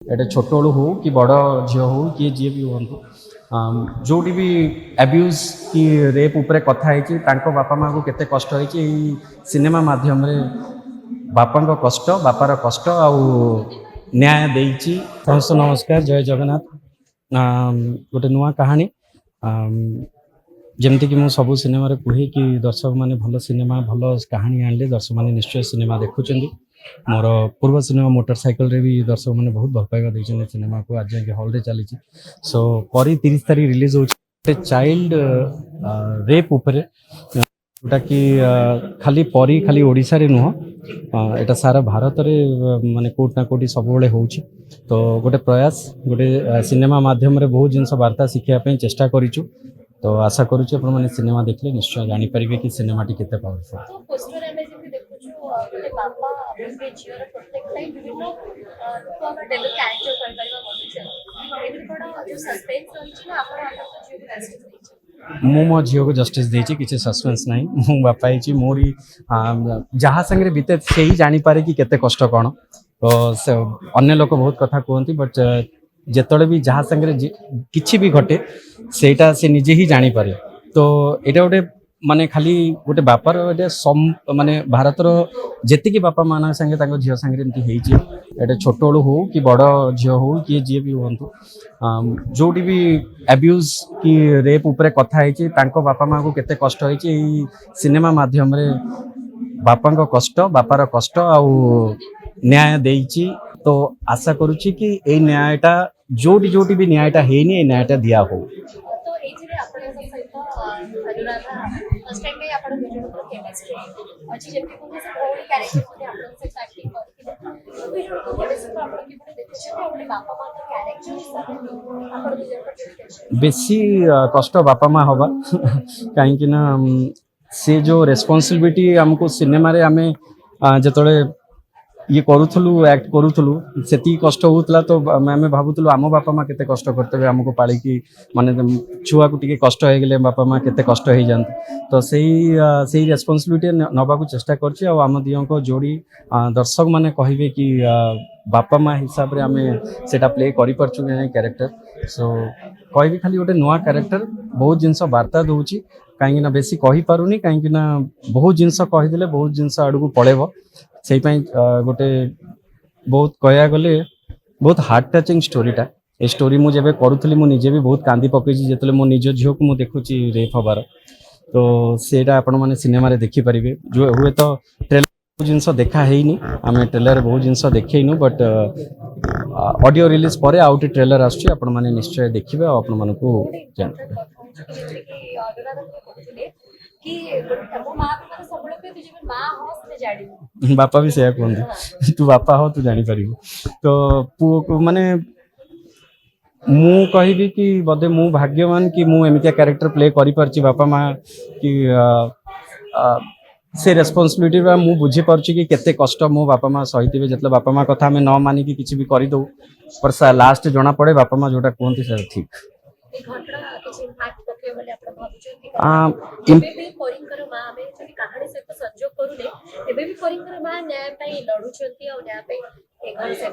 एटा छोट बेलू हो कि बड़ झील हो कि जी भी हूँ जो भी एब्यूज कि रेप उपरे कथा बापा माँ को केते कष्ट होती सिनेमा माध्यम रे बापा कष्ट बापार कष्ट आउ न्याय देइछि। समस्त नमस्कार, जय जगन्नाथ। गोटे नुआ कहानी जमती कि मु सबु सिनेमा कहे कि दर्शक मैंने भल सिनेमा भल कहानी आनले दर्शक मैंने निश्चय सिनेमा देखुं। मोर पूर्व सिनेमा मोटरसाइकिल रे भी दर्शक मैंने बहुत भल पाइबा देखते सिनेमा को आज जाके हॉल रे चली। सो परी 30 तारीख रिलीज हो चाइल्ड रेप उपरे जोटा कि खाली परी खाली ओडिशा रे नुह एटा सारा भारत रे माने कोट ना कोटी सब बेले होउछि। तो गोटे प्रयास गोटे सिनेमा माध्यम रे बहुत जिनस वार्ता शिखिया पे चेष्टा करिछु। तो आशा करुच्ची आपण मैंने सिनेमा देखले निश्चय जानी पारिबे कि सिनेमाटी केते पावरफुल। तो पोस्टर ଆମେ ଯେମିତି ଦେଖୁଛୁ ଗୋଟେ ବାପା ଗୋଟେ ଝିଅର ପ୍ରତ୍ୟେକ ପାଇଁ ବିଭିନ୍ନ ରୂପ ବା ଡେଭଲପ କ୍ୟାରେକ୍ଟର କରିପାରିବା ମନୁଷ୍ୟ ଏମିତି କ'ଣ ଯୋଉ ସସ୍ପେନ୍ସ ରହିଛି ନା ଆପଣ ଆପଣଙ୍କ ଝିଅକୁ ଜଷ୍ଟିସ୍ ଦେଇଛନ୍ତି? ମୁଁ ମୋ ଝିଅକୁ ଜଷ୍ଟିସ୍ ଦେଇଛି, କିଛି ସସ୍ପେନ୍ସ ନାହିଁ। ମୁଁ ବାପା ହେଇଛି, ମୋରି ଯାହା ସାଙ୍ଗରେ ବିତେ ସେଇ ଜାଣିପାରେ कि କେତେ କଷ୍ଟ କ'ଣ। ତ ଅନ୍ୟ ଲୋକ ବହୁତ କଥା କୁହନ୍ତି, ବଟ୍ ଯେତେବେଳେ भी जहाँ संगे किसी भी घटे सेटा से निजे ही जानी पारे। तो एटा गोटे माने खाली गोटे बापार माने भारतर जेतिकी बापा मान संगे झील संगे एमती होइछि। एटा छोट बेलू हो कि बड़ झील हो कि जी भी हूँ जो भी एब्यूज कि रेप उपरे कथा बापा माँ को केते कष्ट होइछि सिनेमा माध्यम रे बापा कष्ट बापार कष्ट आउ न्याय देइछि। तो आशा करुच्ची कि ए न्यायटा जोटी भी न्यायटा हेनी ए न्यायटा दिया हो। तो ଏଇଥିରେ ଆପଣଙ୍କ ସହିତ ଅନୁରାଧା ଫାର୍ଷ୍ଟ ଟାଇମ୍ ପାଇଁ ଆପଣ ଦୁଇ ଜଣଙ୍କର କେମିଷ୍ଟ୍ରି ଅଛି ଯେମିତି କୁହନ୍ତି ସେ ଭଉଣୀ କ୍ୟାରେକ୍ଟର ମଧ୍ୟ ଆପଣଙ୍କ ସହିତ ଆକ୍ଟିଂ କରିଥିଲେ। ଦୁଇ ଜଣଙ୍କ କେମିଷ୍ଟ୍ରି ଆପଣ କିପରି ଦେଖୁଛନ୍ତି ଆଉ ଗୋଟେ ବାପା ମାଆଙ୍କ କ୍ୟାରେକ୍ଟର ହିସାବରେ ଆପଣ ଦୁଇ ଜଣଙ୍କ କେମିଷ୍ଟ୍ରି? बेसी कष्ट बापा माँ हवा कहीं ना से जो रेस्पॉन्सिबिलिटी हमको सिनेमा रे आमे जतले ये करूथलु एक्ट करूथलु सेती कष्ट होतला। तो आमे भाबुथलु आम बापा माँ केते कष्ट करते हमको पाली कि माने छुआ को टिके कष्ट हो गले बापा माँ केते कष्ट हो जाते। तो सही रेस्पॉन्सिबिलिटी नबा को चेष्टा करछि। आ आम दियों को जोड़ी दर्शक माने कहिबे कि बापा माँ हिसाब रे आमे सेटा प्ले करि परछु कैरेक्टर। सो कहबी खाली गोटे नुआ कैरेक्टर बहुत जिनस वार्ता दउछि कहीं ना बेसी कहि पारुनी कहीं ना बहुत जिनस कहिदेले बहुत जिनस आडू पळेबो। से गोटे बहुत कहया गले बहुत हार्ट टचिंग स्टोरीटा ए स्टोरी मुझे करूली मुझे भी बहुत कांदी पकई जिते मो निज झील को देखुची रेप हबार। तो सेटा आपण मैंने सिनेमा रे देखि परिबे जो हुए तो ट्रेलर जिनस देखा हेनी आम ट्रेलर बहुत जिनस देखनु बट ऑडियो रिलीज पर आउट ट्रेलर आसुची आपण मैंने निश्चय देखिबे आपण मानकू जान कि मो माँ भी सब तू जब माँ हो से जानी बापा भी सेया कहते तू बापा हो तू जानी पारिबु। तो पुओ को माने मु कहबी कि बदे मु भाग्यवान कि मु एमितिया कैरेक्टर प्ले करि परछि बापा माँ कि से रेस्पॉन्सिबिलिटी बा मु बुझी परछि कि केते कष्ट मो बापा माँ सहितिबे जतले बापा माँ कथा हमें न मानी कि किछि भी करि दउ पर लास्ट जना पड़े बापा माँ जोटा कहते से ठीक।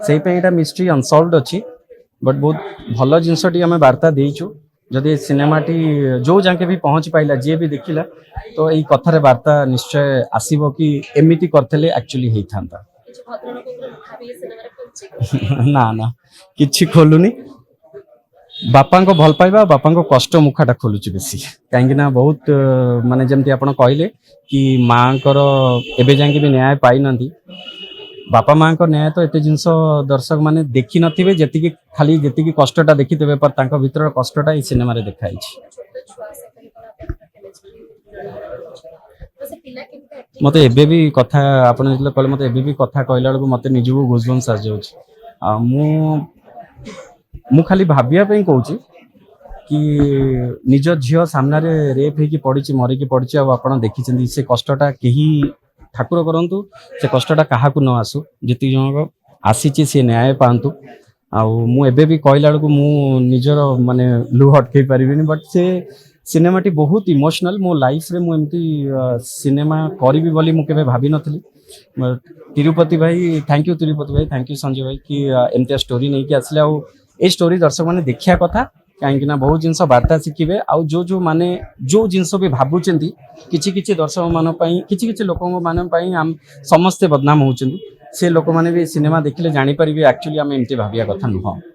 से मिस्ट्री अनसॉल्वड अच्छी बट बहुत भल जिनसटी आम वार्ता देचु जदि सिनेमाटी जो जाके भी पहुँच पाइला जी भी देखिला तो यही कथार वार्ता निश्चय आसीबो कि एमिति करथले एक्चुअली हेई थांता। ना ना किछि खोलुनी बापा को भल पाइबा बापा को कष्ट मुखाटा खोलुची बेसी कहीं ना बहुत माने जमती आपण कहले कि माँ कर एबे जाके भी न्याय पाई नथी बापा माँ को न्याय तो एते जिनस दर्शक माने देखि नथिबे जेतिकी खाली जेतिकी कष्टटा देखिथिबे पर तांको भीतर कष्टटा ई सिनेमा रे देखाई छी। मते एबे भी कथा आपण जले कहले मते एबे भी कथा कहला बेलको मते निजु गुजबम्स आ जाउछ। मु खाली भाबिया पे कहूँ कि निज झील सामने रेप होगी पड़ी मरिकी पड़ी आप देखी से कष्टटा कहीं ठाकुर करूँ से कष्टटा क्या न आसू जी जन आसी सी न्याय पातु। आउ भी कहला बेलू मु निजर माने लुह अटकई पारिनी बट से सिनेमाटी बहुत इमोशनल मो लाइफ रे मु एमती सिनेमा करी बोली मु केबे भाभी नथली तिरुपति भाई थैंक यू संजय भाई कि एमती स्टोरी नहीं कि आसले आ ए स्टोरी दर्शक माने देखिया कथा कहीं ना बहुत जिनस वार्ता शिखिबे आ जो माने जो जिनस भी भाबुचंती किछि दर्शक मान पई किछि लोक मान पई हम समस्ते बदनाम होउचंती से लोक माने भी सिनेमा देखिले जानि परिबे एक्चुअली हम एमती भाबिया कथा नुह।